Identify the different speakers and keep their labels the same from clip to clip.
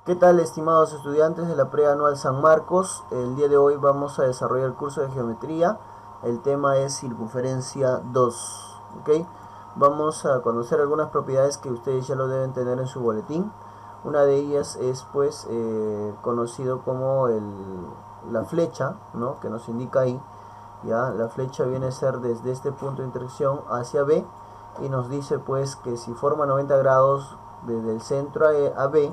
Speaker 1: ¿Qué tal, estimados estudiantes de la Preanual San Marcos? El día de hoy vamos a desarrollar el curso de geometría. El tema es circunferencia 2. ¿Ok? Vamos a conocer algunas propiedades que ustedes ya lo deben tener en su boletín. Una de ellas es conocido como la flecha, ¿no? Que nos indica ahí. ¿Ya? La flecha viene a ser desde este punto de intersección hacia B y nos dice pues que si forma 90 grados desde el centro a B,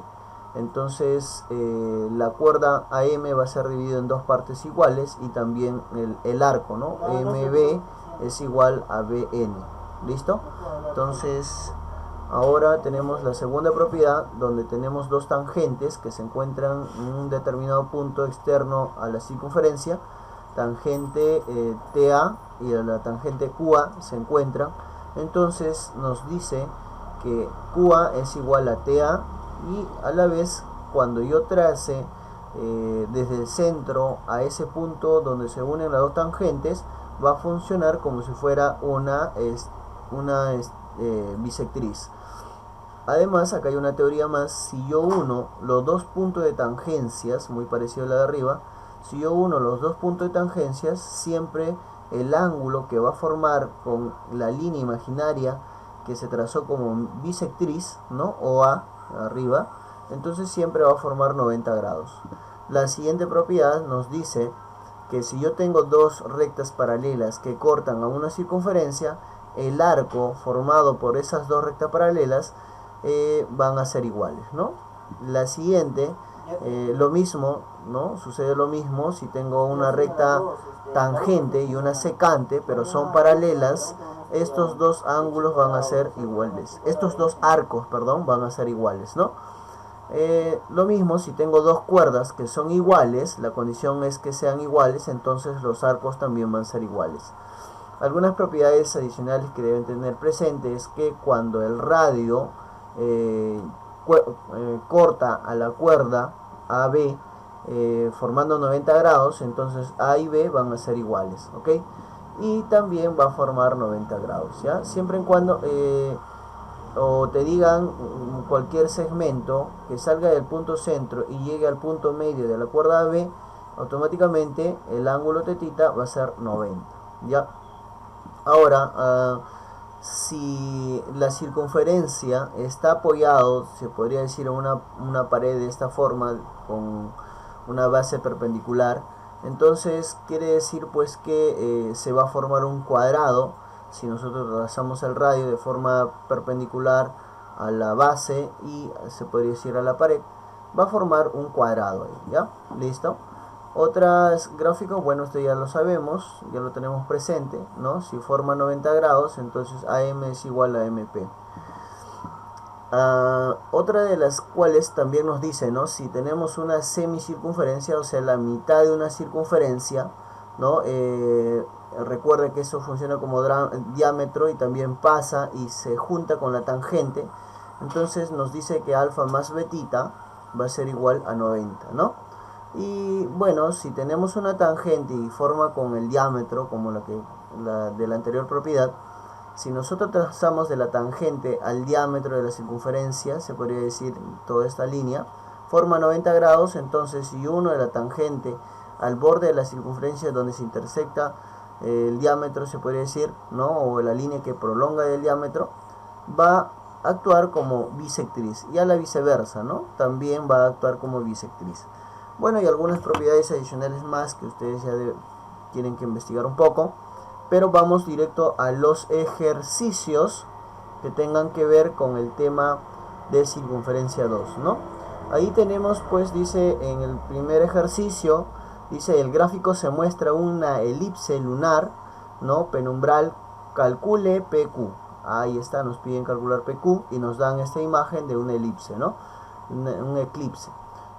Speaker 1: entonces la cuerda AM va a ser dividida en dos partes iguales y también el arco, ¿no? MB es igual a BN. ¿Listo? Entonces ahora tenemos la segunda propiedad, donde tenemos dos tangentes que se encuentran en un determinado punto externo a la circunferencia. Tangente TA y la tangente QA se encuentran. Entonces nos dice que QA es igual a TA, y a la vez cuando yo trace desde el centro a ese punto donde se unen las dos tangentes, va a funcionar como si fuera una bisectriz. Además, acá hay una teoría más. Si yo uno los dos puntos de tangencias, muy parecido a la de arriba, si yo uno los dos puntos de tangencias, siempre el ángulo que va a formar con la línea imaginaria que se trazó como bisectriz, ¿no? OA arriba, entonces siempre va a formar 90 grados. La siguiente propiedad nos dice que si yo tengo dos rectas paralelas que cortan a una circunferencia, el arco formado por esas dos rectas paralelas van a ser iguales, ¿no? La siguiente, lo mismo, ¿no? Sucede lo mismo si tengo una recta tangente y una secante, pero son paralelas. Estos dos ángulos van a ser iguales. Estos dos arcos, perdón, van a ser iguales, ¿no? Lo mismo si tengo dos cuerdas que son iguales, la condición es que sean iguales, entonces los arcos también van a ser iguales. Algunas propiedades adicionales que deben tener presentes es que cuando el radio corta a la cuerda AB formando 90 grados, entonces A y B van a ser iguales, ¿ok? Y también va a formar 90 grados, ¿ya? Siempre y cuando o te digan cualquier segmento que salga del punto centro y llegue al punto medio de la cuerda AB, automáticamente el ángulo tetita va a ser 90, ¿ya? Ahora, si la circunferencia está apoyado, se podría decir, en una pared de esta forma con una base perpendicular, entonces quiere decir pues que se va a formar un cuadrado. Si nosotros trazamos el radio de forma perpendicular a la base y se podría decir a la pared, va a formar un cuadrado ahí, ¿ya? ¿Listo? Otros gráficos, bueno, esto ya lo sabemos, ya lo tenemos presente, ¿no? Si forma 90 grados, entonces AM es igual a MP. Otra de las cuales también nos dice, ¿no? Si tenemos una semicircunferencia, o sea, la mitad de una circunferencia, ¿no? Recuerda que eso funciona como diámetro y también pasa y se junta con la tangente. Entonces nos dice que alfa más betita va a ser igual a 90, ¿no? Y bueno, si tenemos una tangente y forma con el diámetro, como la de la anterior propiedad, si nosotros trazamos de la tangente al diámetro de la circunferencia, se podría decir toda esta línea, forma 90 grados, entonces si uno de la tangente al borde de la circunferencia donde se intersecta el diámetro, se podría decir, ¿no? O la línea que prolonga el diámetro, va a actuar como bisectriz, y a la viceversa, ¿no? También va a actuar como bisectriz. Bueno, y algunas propiedades adicionales más que ustedes ya tienen que investigar un poco, pero vamos directo a los ejercicios que tengan que ver con el tema de circunferencia 2, ¿no? Ahí tenemos, pues, dice en el primer ejercicio, dice: el gráfico se muestra una elipse lunar, ¿no? Penumbral, calcule PQ. Ahí está, nos piden calcular PQ y nos dan esta imagen de una elipse, ¿no? Un eclipse,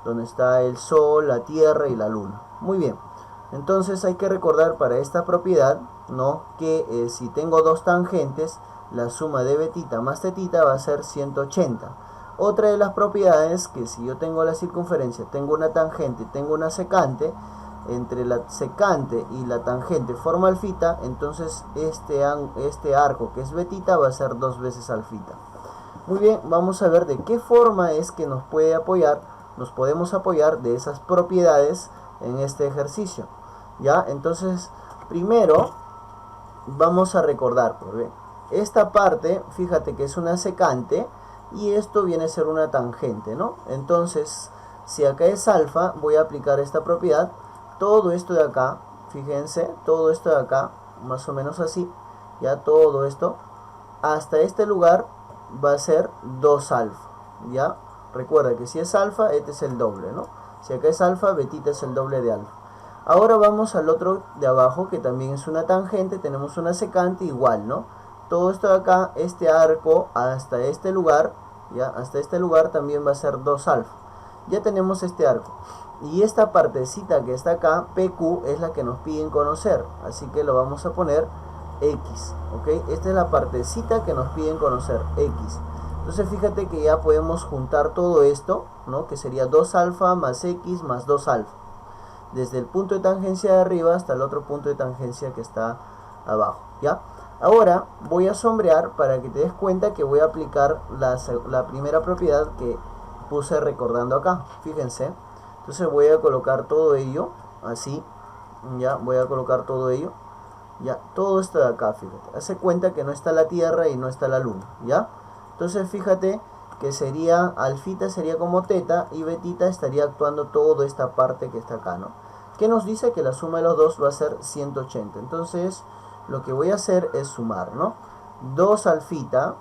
Speaker 1: donde está el Sol, la Tierra y la Luna. Muy bien, entonces hay que recordar para esta propiedad, ¿no? Que si tengo dos tangentes, la suma de betita más tetita va a ser 180. Otra de las propiedades, que si yo tengo la circunferencia, tengo una tangente, tengo una secante, entre la secante y la tangente forma alfita, entonces este arco que es betita va a ser 2 veces alfita. Muy bien, vamos a ver de qué forma es que nos puede apoyar nos podemos apoyar de esas propiedades en este ejercicio. ¿Ya? Entonces, primero vamos a recordar, pues, ¿ve? Esta parte, fíjate que es una secante y esto viene a ser una tangente, ¿no? Entonces, si acá es alfa, voy a aplicar esta propiedad. Todo esto de acá, fíjense, todo esto de acá, más o menos así, ya todo esto, hasta este lugar va a ser 2 alfa, ¿ya? Recuerda que si es alfa, este es el doble, ¿no? Si acá es alfa, betita es el doble de alfa. Ahora vamos al otro de abajo, que también es una tangente, tenemos una secante igual, ¿no? Todo esto de acá, este arco hasta este lugar, ¿ya? Hasta este lugar también va a ser 2 alfa. Ya tenemos este arco. Y esta partecita que está acá, PQ, es la que nos piden conocer. Así que lo vamos a poner X, ¿ok? Esta es la partecita que nos piden conocer, X. Entonces fíjate que ya podemos juntar todo esto, ¿no? Que sería 2 alfa más X más 2 alfa. Desde el punto de tangencia de arriba hasta el otro punto de tangencia que está abajo, ¿ya? Ahora voy a sombrear para que te des cuenta que voy a aplicar la primera propiedad que puse recordando acá. Fíjense. Entonces voy a colocar todo ello así, ya, voy a colocar todo ello, ya, todo esto de acá, fíjate, hace cuenta que no está la Tierra y no está la Luna, ya. Entonces fíjate que sería, alfita sería como teta y betita estaría actuando toda esta parte que está acá, ¿no? Que nos dice que la suma de los dos va a ser 180. Entonces lo que voy a hacer es sumar, ¿no? 2 alfita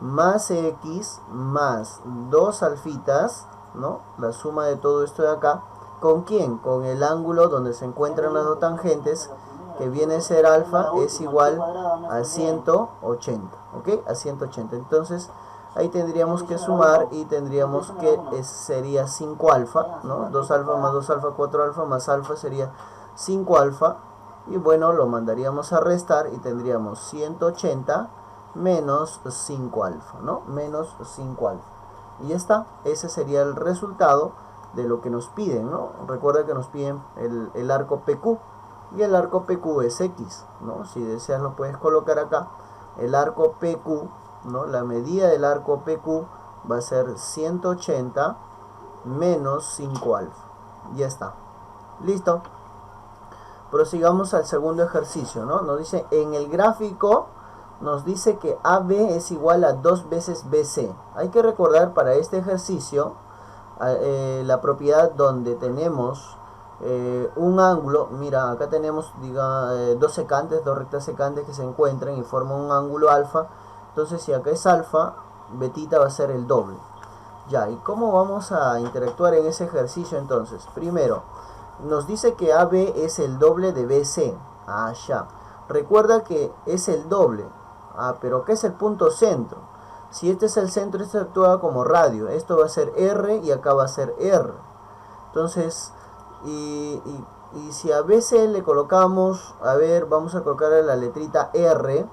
Speaker 1: más X más 2 alfitas, ¿no? La suma de todo esto de acá, ¿con quién? Con el ángulo donde se encuentran las dos tangentes, que viene a ser alfa, es igual a 180, ¿ok? A 180. Entonces ahí tendríamos que sumar y tendríamos que sería 5 alfa, ¿no? 2 alfa más 2 alfa, 4 alfa más alfa sería 5 alfa. Y bueno, lo mandaríamos a restar y tendríamos 180 menos 5 alfa, ¿no? Menos 5 alfa. Y ya está, ese sería el resultado de lo que nos piden, ¿no? Recuerda que nos piden el arco PQ, y el arco PQ es X, ¿no? Si deseas lo puedes colocar acá. El arco PQ, ¿no? La medida del arco PQ va a ser 180 menos 5 alfa. Ya está. Listo. Prosigamos al segundo ejercicio, ¿no? Nos dice, en el gráfico nos dice que AB es igual a 2 veces BC. Hay que recordar para este ejercicio la propiedad donde tenemos un ángulo. Mira, acá tenemos dos secantes, dos rectas secantes que se encuentran y forman un ángulo alfa. Entonces si acá es alfa, betita va a ser el doble. Ya, ¿y cómo vamos a interactuar en ese ejercicio entonces? Primero, nos dice que AB es el doble de BC. Ah, ya. Recuerda que es el doble. Ah, pero ¿qué es el punto centro? Si este es el centro, este actúa como radio. Esto va a ser R y acá va a ser R. Entonces, y si a BC le colocamos, a ver, vamos a colocarle la letrita R,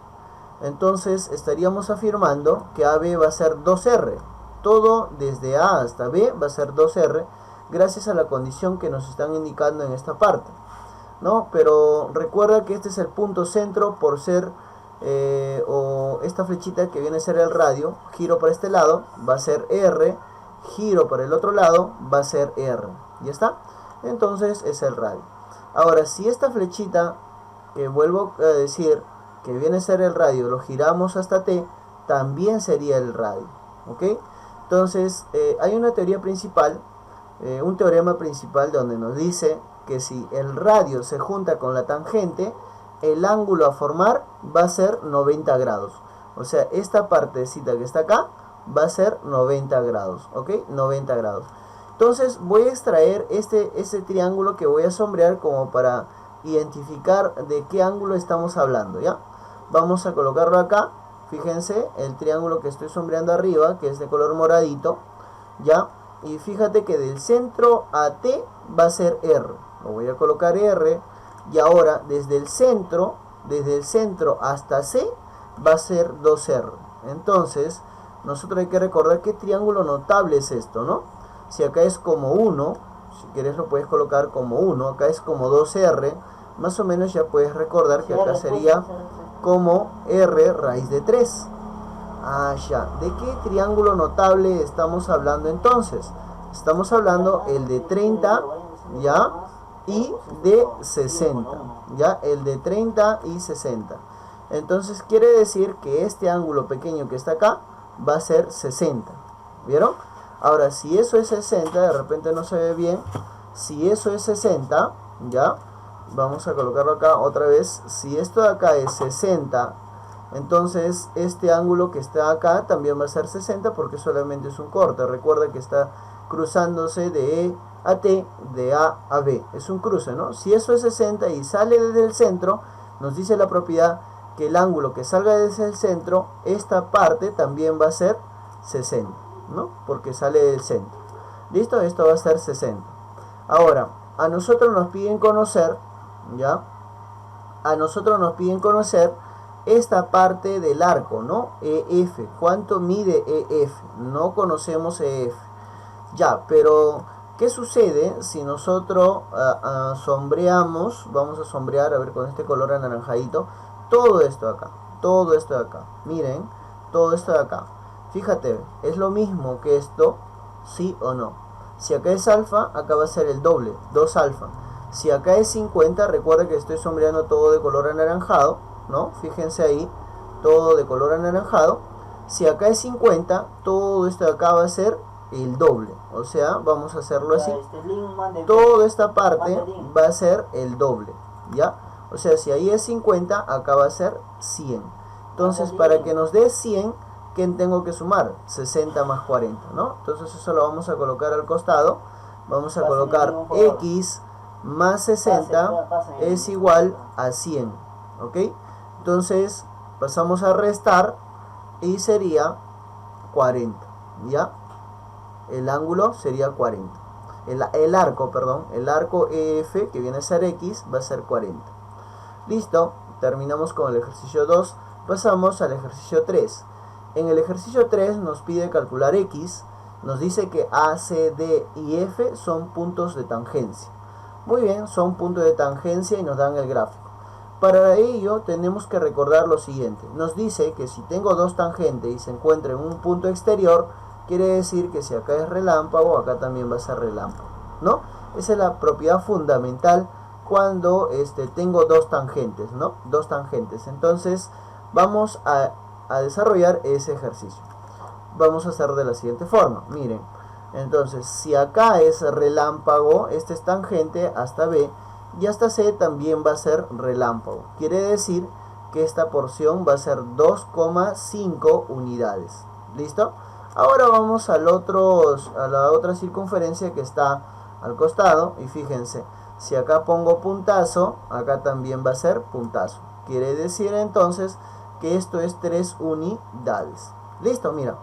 Speaker 1: entonces estaríamos afirmando que AB va a ser 2R. Todo desde A hasta B va a ser 2R, gracias a la condición que nos están indicando en esta parte, ¿no? Pero recuerda que este es el punto centro por ser, o esta flechita que viene a ser el radio, giro para este lado, va a ser R, giro para el otro lado, va a ser R. ¿Ya está? Entonces es el radio. Ahora, si esta flechita, que vuelvo a decir, que viene a ser el radio, lo giramos hasta T, también sería el radio, ¿ok? Entonces, hay una teoría principal, un teorema principal donde nos dice que si el radio se junta con la tangente, el ángulo a formar va a ser 90 grados. O sea, esta partecita que está acá va a ser 90 grados, ¿ok? 90 grados. Entonces voy a extraer este triángulo que voy a sombrear como para identificar de qué ángulo estamos hablando, ¿ya? Vamos a colocarlo acá. Fíjense, el triángulo que estoy sombreando arriba, que es de color moradito, ¿ya? Y fíjate que del centro a T va a ser R. Lo voy a colocar R. Y ahora desde el centro hasta C va a ser 2R. Entonces, nosotros hay que recordar qué triángulo notable es esto, ¿no? Si acá es como 1, si quieres lo puedes colocar como 1, acá es como 2R, más o menos ya puedes recordar que acá sería como R raíz de 3. Ah, ya. ¿De qué triángulo notable estamos hablando entonces? Estamos hablando el de 30, ¿ya? Y de 60, ¿ya? El de 30 y 60. Entonces quiere decir que este ángulo pequeño que está acá va a ser 60. ¿Vieron? Ahora, si eso es 60, de repente no se ve bien. Si eso es 60, ¿ya? Vamos a colocarlo acá otra vez. Si esto de acá es 60, entonces este ángulo que está acá también va a ser 60 porque solamente es un corte. Recuerda que está cruzándose de E a T, de A a B. Es un cruce, ¿no? Si eso es 60 y sale desde el centro, nos dice la propiedad que el ángulo que salga desde el centro, esta parte también va a ser 60, ¿no? Porque sale del centro. ¿Listo? Esto va a ser 60. Ahora, a nosotros nos piden conocer, ¿ya? A nosotros nos piden conocer esta parte del arco, ¿no? EF. ¿Cuánto mide EF? No conocemos EF. Ya, pero ¿qué sucede si nosotros sombreamos? Vamos a sombrear, a ver, con este color anaranjadito, todo esto de acá, todo esto de acá. Miren, todo esto de acá. Fíjate, es lo mismo que esto, ¿sí o no? Si acá es alfa, acá va a ser el doble, 2 alfa. Si acá es 50, recuerda que estoy sombreando todo de color anaranjado, ¿no? Fíjense ahí, todo de color anaranjado. Si acá es 50, todo esto de acá va a ser el doble. O sea, vamos a hacerlo así. Toda esta parte va a ser el doble, ¿ya? O sea, si ahí es 50, acá va a ser 100. Entonces, para que nos dé 100, ¿qué tengo que sumar? 60 más 40, ¿no? Entonces eso lo vamos a colocar al costado. Vamos a colocar X más 60 es igual a 100, ¿ok? Entonces pasamos a restar y sería 40, ¿ya? El ángulo sería 40. El arco, perdón, el arco EF, que viene a ser X, va a ser 40. Listo, terminamos con el ejercicio 2, pasamos al ejercicio 3. En el ejercicio 3 nos pide calcular X, nos dice que A, C, D y F son puntos de tangencia. Muy bien, son puntos de tangencia y nos dan el gráfico. Para ello tenemos que recordar lo siguiente. Nos dice que si tengo dos tangentes y se encuentra en un punto exterior, quiere decir que si acá es relámpago, acá también va a ser relámpago, ¿no? Esa es la propiedad fundamental cuando tengo dos tangentes, ¿no? Dos tangentes. Entonces vamos a desarrollar ese ejercicio. Vamos a hacer de la siguiente forma. Miren, entonces si acá es relámpago, este es tangente hasta B, y hasta C también va a ser relámpago. Quiere decir que esta porción va a ser 2,5 unidades. ¿Listo? Ahora vamos a la otra circunferencia que está al costado. Y fíjense, si acá pongo puntazo, acá también va a ser puntazo. Quiere decir entonces que esto es 3 unidades. Listo, mira.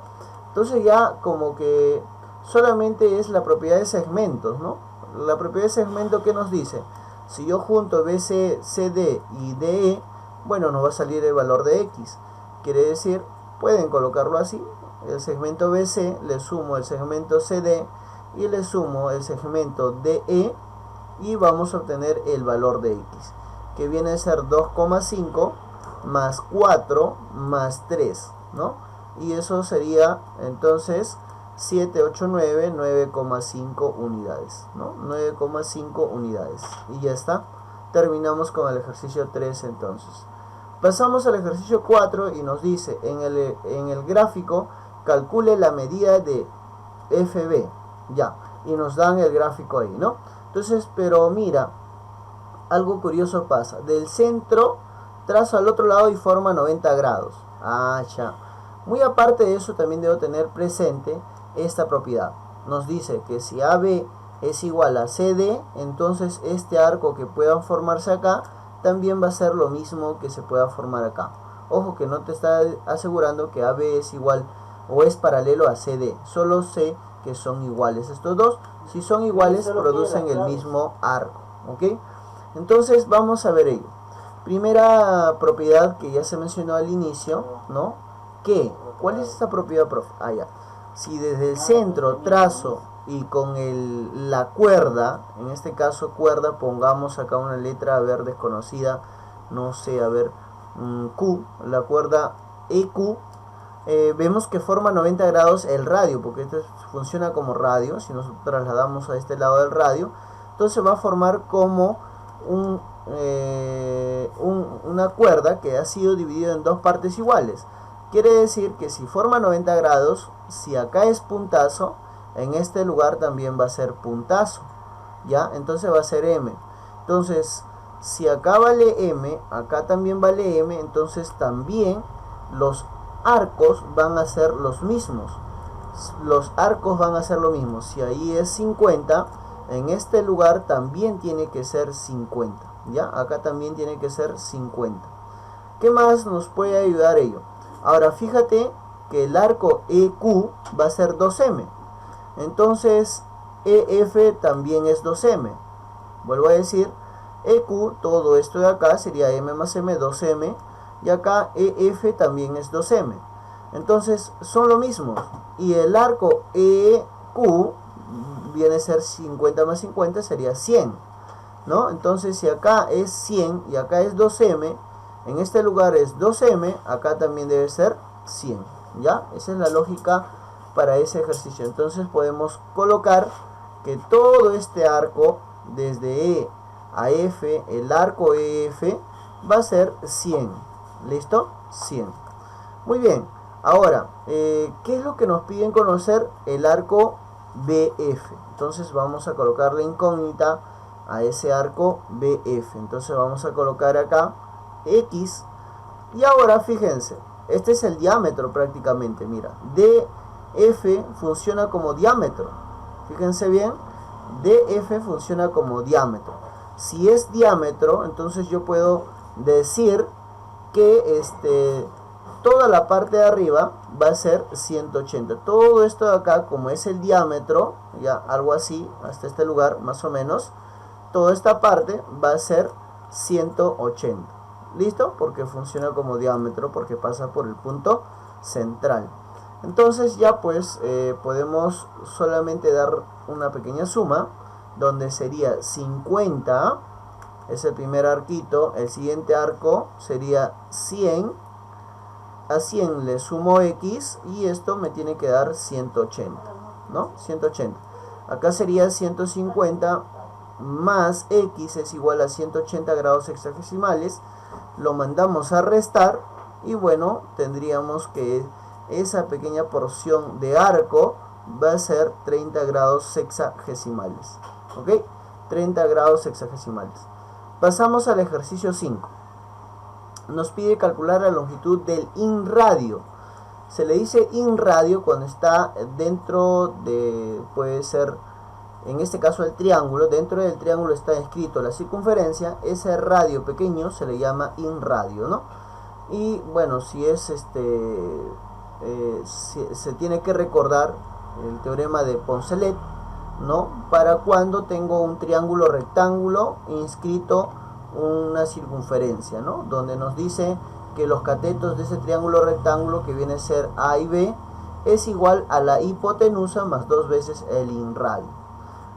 Speaker 1: Entonces ya como que solamente es la propiedad de segmentos, ¿no? La propiedad de segmento, ¿qué nos dice? Si yo junto BC, CD y DE, bueno, nos va a salir el valor de X. Quiere decir, pueden colocarlo así. El segmento BC le sumo el segmento CD y le sumo el segmento DE y vamos a obtener el valor de X, que viene a ser 2,5 más 4 más 3, ¿no? Y eso sería entonces 7, 8, 9, 9,5 unidades, ¿no? 9,5 unidades. Y ya está. Terminamos con el ejercicio 3 entonces. Pasamos al ejercicio 4 y nos dice, en el gráfico, calcule la medida de FB. Ya. Y nos dan el gráfico ahí, ¿no? Entonces, pero mira, algo curioso pasa. Del centro, trazo al otro lado y forma 90 grados. Ah, ya. Muy aparte de eso, también debo tener presente esta propiedad. Nos dice que si AB es igual a CD, entonces este arco que pueda formarse acá también va a ser lo mismo que se pueda formar acá. Ojo que no te está asegurando que AB es igual o es paralelo a CD. Solo sé que son iguales estos dos. Si son iguales, producen el mismo arco, ¿ok? Entonces vamos a ver ello. Primera propiedad que ya se mencionó al inicio, ¿no? ¿Cuál es esta propiedad, profe? Ah, ya. Si desde el centro trazo y con la cuerda, en este caso cuerda, pongamos acá una letra, a ver, desconocida, no sé, a ver, Q, la cuerda EQ, vemos que forma 90 grados el radio, porque esto funciona como radio. Si nosotros trasladamos a este lado del radio, entonces va a formar como una cuerda que ha sido dividida en dos partes iguales. Quiere decir que si forma 90 grados, si acá es puntazo, en este lugar también va a ser puntazo, ¿ya? Entonces va a ser M. Entonces, si acá vale M, acá también vale M, entonces también los arcos van a ser los mismos. Los arcos van a ser lo mismo. Si ahí es 50, en este lugar también tiene que ser 50, ¿ya? Acá también tiene que ser 50. ¿Qué más nos puede ayudar ello? Ahora fíjate que el arco EQ va a ser 2M. Entonces EF también es 2M. Vuelvo a decir, EQ, todo esto de acá sería M más M, 2M. Y acá EF también es 2M. Entonces son lo mismo. Y el arco EQ viene a ser 50 más 50, sería 100, ¿no? Entonces si acá es 100 y acá es 2M, en este lugar es 2M, acá también debe ser 100, ¿ya? Esa es la lógica para ese ejercicio. Entonces podemos colocar que todo este arco, desde E a F, el arco EF, va a ser 100. ¿Listo? 100. Muy bien. Ahora, ¿qué es lo que nos piden conocer? El arco BF. Entonces vamos a colocar la incógnita a ese arco BF. Entonces vamos a colocar acá X. Y ahora fíjense, este es el diámetro prácticamente. Mira, DF funciona como diámetro. Fíjense bien, DF funciona como diámetro. Si es diámetro, entonces yo puedo decir que toda la parte de arriba va a ser 180. Todo esto de acá, como es el diámetro, ya algo así, hasta este lugar más o menos, toda esta parte va a ser 180. ¿Listo? Porque funciona como diámetro, porque pasa por el punto central. Entonces ya pues podemos solamente dar una pequeña suma, donde sería 50, es el primer arquito, el siguiente arco sería 100, a 100 le sumo X y esto me tiene que dar 180, ¿no? 180. Acá sería 150 más X es igual a 180 grados sexagesimales. Lo mandamos a restar y bueno, tendríamos que esa pequeña porción de arco va a ser 30 grados sexagesimales. ¿Ok? 30 grados sexagesimales. Pasamos al ejercicio 5. Nos pide calcular la longitud del inradio. Se le dice inradio cuando está dentro de, puede ser, en este caso el triángulo. Dentro del triángulo está escrito la circunferencia. Ese radio pequeño se le llama inradio, ¿no? Y bueno, si es se tiene que recordar el teorema de Poncelet, ¿no? Para cuando tengo un triángulo rectángulo inscrito una circunferencia, ¿no? Donde nos dice que los catetos de ese triángulo rectángulo, que viene a ser A y B, es igual a la hipotenusa más 2 veces el inradio.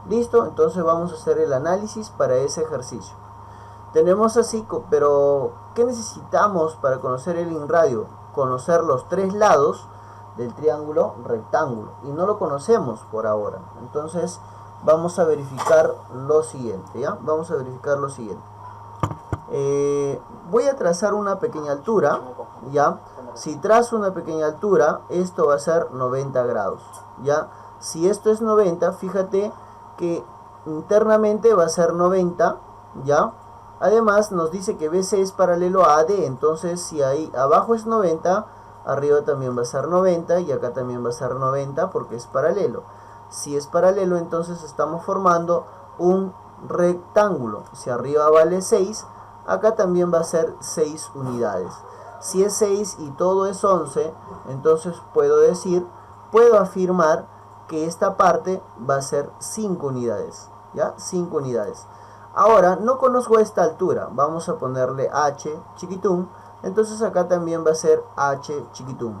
Speaker 1: ¿Listo? Entonces vamos a hacer el análisis para ese ejercicio. Tenemos así, pero ¿qué necesitamos para conocer el inradio? Conocer los tres lados del triángulo rectángulo, y no lo conocemos por ahora. Entonces vamos a verificar lo siguiente, ¿ya? Vamos a verificar lo siguiente. Voy a trazar una pequeña altura, ¿ya? Si trazo una pequeña altura, esto va a ser 90 grados, ¿ya? Si esto es 90, fíjate que internamente va a ser 90, ¿ya? Además nos dice que BC es paralelo a AD, entonces si ahí abajo es 90, arriba también va a ser 90 y acá también va a ser 90 porque es paralelo. Si es paralelo, entonces estamos formando un rectángulo. Si arriba vale 6, acá también va a ser 6 unidades. Si es 6 y todo es 11, entonces puedo afirmar que esta parte va a ser 5 unidades, ¿ya? 5 unidades. Ahora, no conozco esta altura, vamos a ponerle h chiquitum, entonces acá también va a ser h chiquitum.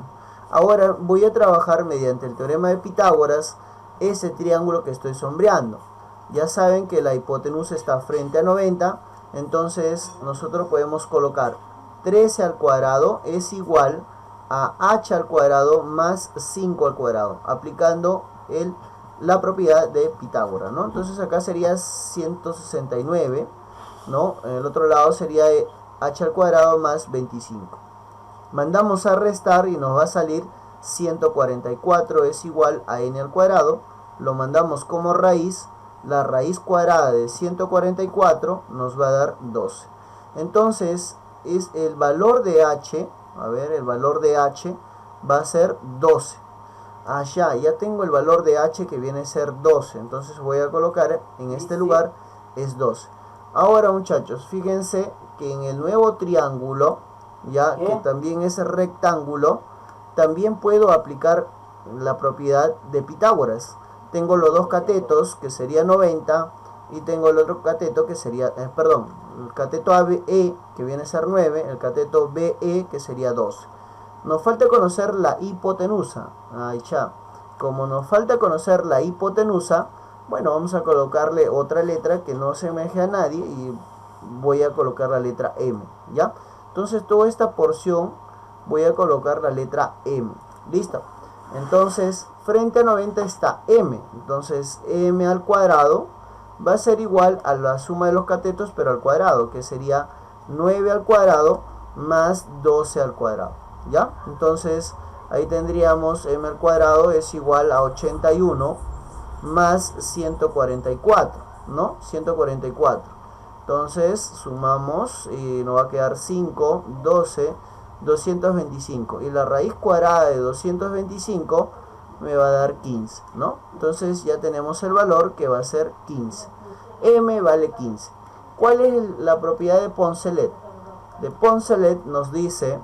Speaker 1: Ahora voy a trabajar mediante el teorema de Pitágoras ese triángulo que estoy sombreando. Ya saben que la hipotenusa está frente a 90, entonces nosotros podemos colocar 13 al cuadrado es igual a h al cuadrado más 5 al cuadrado, aplicando la propiedad de Pitágoras, ¿no? Entonces acá sería 169, ¿no? En el otro lado sería h al cuadrado más 25. Mandamos a restar y nos va a salir 144 es igual a n al cuadrado. Lo mandamos como raíz. La raíz cuadrada de 144 nos va a dar 12. Entonces es el valor de h, a ver, el valor de h va a ser 12. Allá ya tengo el valor de h que viene a ser 12, entonces voy a colocar en este lugar es 12. Ahora, muchachos, fíjense que en el nuevo triángulo, ya que también es rectángulo, también puedo aplicar la propiedad de Pitágoras. Tengo los dos catetos que sería 90 y tengo el otro cateto que sería, el cateto ABE que viene a ser 9, el cateto BE que sería 12. Nos falta conocer la hipotenusa. Ahí ya. Como nos falta conocer la hipotenusa, bueno, vamos a colocarle otra letra que no semeje a nadie y voy a colocar la letra M, ¿ya? Entonces toda esta porción voy a colocar la letra M. Listo. Entonces, frente a 90 está M. Entonces, M al cuadrado va a ser igual a la suma de los catetos, pero al cuadrado, que sería 9 al cuadrado más 12 al cuadrado. ¿Ya? Entonces, ahí tendríamos M al cuadrado es igual a 81 más 144, ¿no? 144. Entonces, sumamos y nos va a quedar 5, 12, 225. Y la raíz cuadrada de 225 me va a dar 15, ¿no? Entonces ya tenemos el valor que va a ser 15. M vale 15. ¿Cuál es la propiedad de Poncelet? De Poncelet nos dice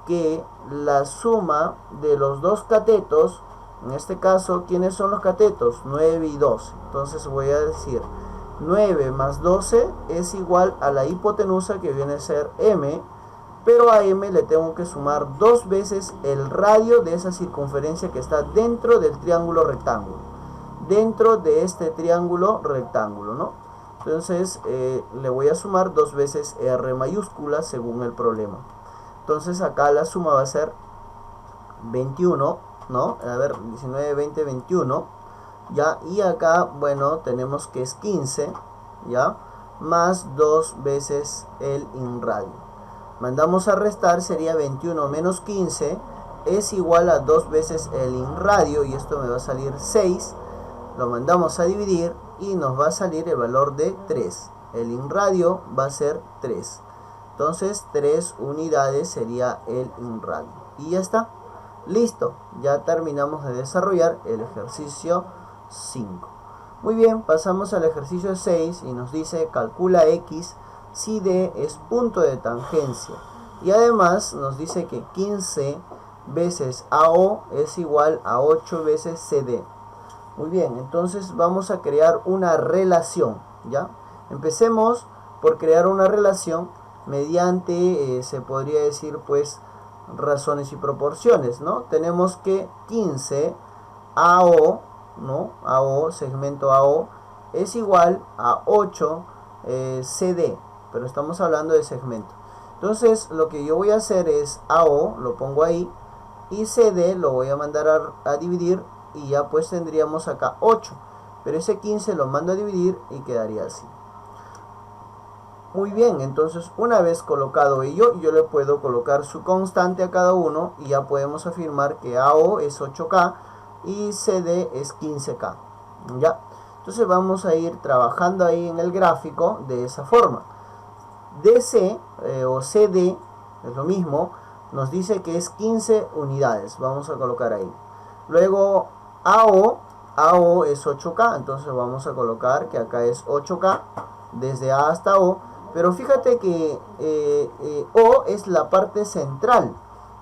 Speaker 1: que la suma de los dos catetos, en este caso, ¿quiénes son los catetos? 9 y 12. Entonces voy a decir 9 más 12 es igual a la hipotenusa que viene a ser M, pero a M le tengo que sumar dos veces el radio de esa circunferencia que está dentro del triángulo rectángulo. Dentro de este triángulo rectángulo, ¿no? Entonces le voy a sumar dos veces R mayúscula según el problema. Entonces acá la suma va a ser 21, ¿no? A ver, 19, 20, 21, ¿ya? Y acá, bueno, tenemos que es 15, ¿ya? Más dos veces el inradio. Mandamos a restar, sería 21 menos 15 es igual a 2 veces el inradio, y esto me va a salir 6. Lo mandamos a dividir y nos va a salir el valor de 3. El inradio va a ser 3. Entonces 3 unidades sería el inradio. Y ya está. Listo. Ya terminamos de desarrollar el ejercicio 5. Muy bien, pasamos al ejercicio 6 y nos dice calcula X si D es punto de tangencia. Y además nos dice que 15 veces AO es igual a 8 veces CD. Muy bien, entonces vamos a crear una relación, ¿ya? Empecemos por crear una relación mediante, se podría decir, pues, razones y proporciones, ¿no? Tenemos que 15 AO, ¿no? AO, segmento AO, es igual a 8 CD, pero estamos hablando de segmento. Entonces lo que yo voy a hacer es AO, lo pongo ahí, y CD lo voy a mandar a dividir, y ya pues tendríamos acá 8, pero ese 15 lo mando a dividir y quedaría así. Muy bien, entonces una vez colocado ello, yo le puedo colocar su constante a cada uno y ya podemos afirmar que AO es 8K y CD es 15K. ¿Ya? Entonces vamos a ir trabajando ahí en el gráfico de esa forma. DC o CD es lo mismo, nos dice que es 15 unidades. Vamos a colocar ahí. Luego AO es 8K, entonces vamos a colocar que acá es 8K desde A hasta O. Pero fíjate que O es la parte central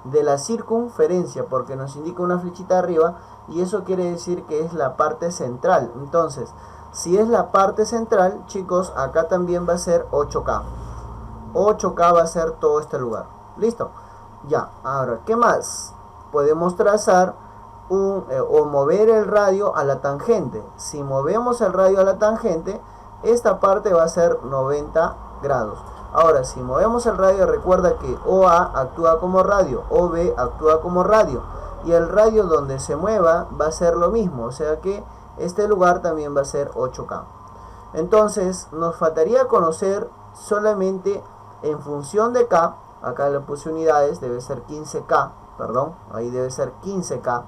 Speaker 1: de la circunferencia, porque nos indica una flechita arriba, y eso quiere decir que es la parte central. Entonces, si es la parte central, chicos, acá también va a ser 8K. 8K va a ser todo este lugar. ¿Listo? Ya, ahora, ¿qué más? Podemos trazar o mover el radio a la tangente. Si movemos el radio a la tangente, esta parte va a ser 90 grados. Ahora, si movemos el radio, recuerda que OA actúa como radio, OB actúa como radio, y el radio donde se mueva va a ser lo mismo, o sea que este lugar también va a ser 8K. Entonces nos faltaría conocer solamente en función de K, acá le puse unidades, debe ser 15K, perdón, ahí debe ser 15K,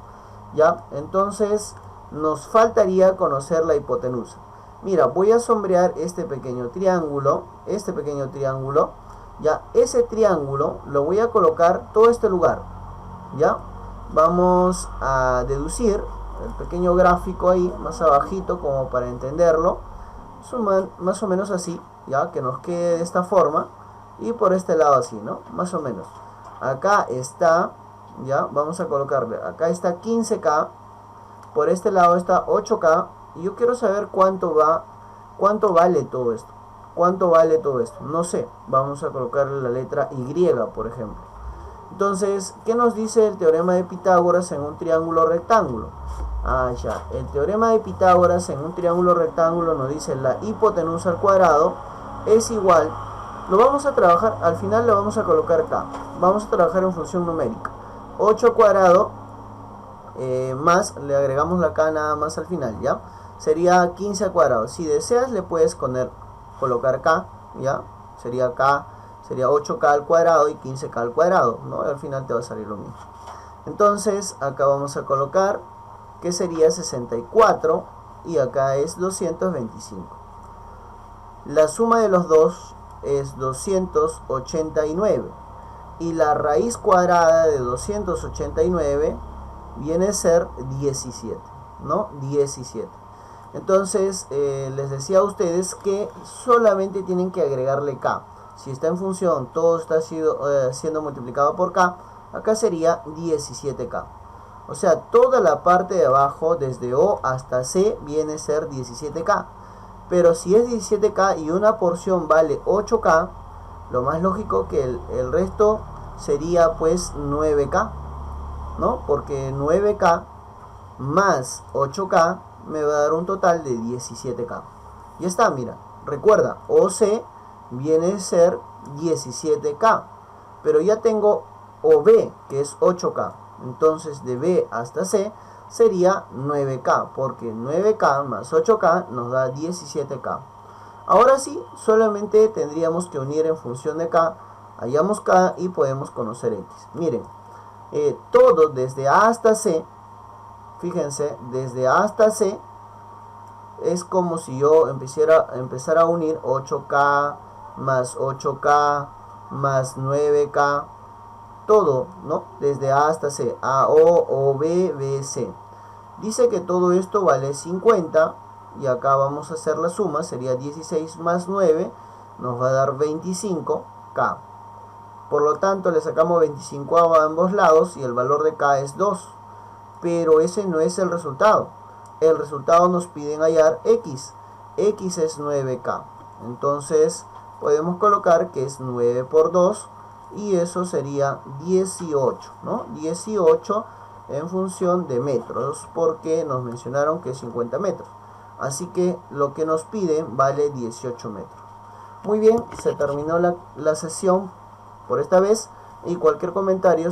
Speaker 1: ¿ya? Entonces nos faltaría conocer la hipotenusa. Mira, voy a sombrear este pequeño triángulo, ya, ese triángulo lo voy a colocar todo este lugar, ¿ya? Vamos a deducir el pequeño gráfico ahí, más abajito, como para entenderlo, más o menos así, ya, que nos quede de esta forma, y por este lado así, ¿no? Más o menos. Acá está, ya, vamos a colocarle, acá está 15K, por este lado está 8K, y yo quiero saber cuánto vale todo esto. ¿Cuánto vale todo esto? No sé. Vamos a colocarle la letra Y, por ejemplo. Entonces, ¿qué nos dice el teorema de Pitágoras en un triángulo rectángulo? Ah, ya. El teorema de Pitágoras en un triángulo rectángulo nos dice la hipotenusa al cuadrado es igual. Lo vamos a trabajar, al final le vamos a colocar K. Vamos a trabajar en función numérica. 8 al cuadrado más, le agregamos la K nada más al final, ¿ya? Sería 15 al cuadrado. Si deseas le puedes colocar K, ¿ya? Sería K, sería 8K al cuadrado y 15K al cuadrado, ¿no? Y al final te va a salir lo mismo. Entonces acá vamos a colocar que sería 64 y acá es 225. La suma de los dos es 289 y la raíz cuadrada de 289 viene a ser 17, ¿no? 17. Entonces les decía a ustedes que solamente tienen que agregarle K. Si está en función, todo está siendo multiplicado por K, acá sería 17K. O sea, toda la parte de abajo, desde O hasta C, viene a ser 17K. Pero si es 17K y una porción vale 8K, lo más lógico que el resto sería pues 9K, ¿no? Porque 9K más 8K me va a dar un total de 17K. Ya está, mira, recuerda, OC viene a ser 17K, pero ya tengo OB, que es 8K. Entonces de B hasta C sería 9K, porque 9K más 8K nos da 17K. Ahora sí, solamente tendríamos que unir en función de K, hallamos K y podemos conocer X. Miren, todo desde A hasta C, fíjense, desde A hasta C es como si yo empezara a unir 8K más 8K más 9K, todo, ¿no? Desde A hasta C, A, O, B, B, C. Dice que todo esto vale 50 y acá vamos a hacer la suma, sería 16 más 9, nos va a dar 25K. Por lo tanto le sacamos 25 a ambos lados y el valor de K es 2. Pero ese no es el resultado. El resultado nos piden hallar X. X es 9K. Entonces podemos colocar que es 9 por 2 y eso sería 18, ¿no? 18 en función de metros, porque nos mencionaron que es 50 metros. Así que lo que nos piden vale 18 metros. Muy bien, se terminó la sesión por esta vez, y cualquier comentario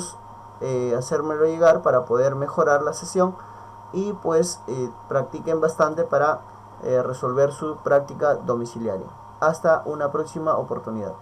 Speaker 1: hacérmelo llegar para poder mejorar la sesión, y pues practiquen bastante para resolver su práctica domiciliaria. Hasta una próxima oportunidad.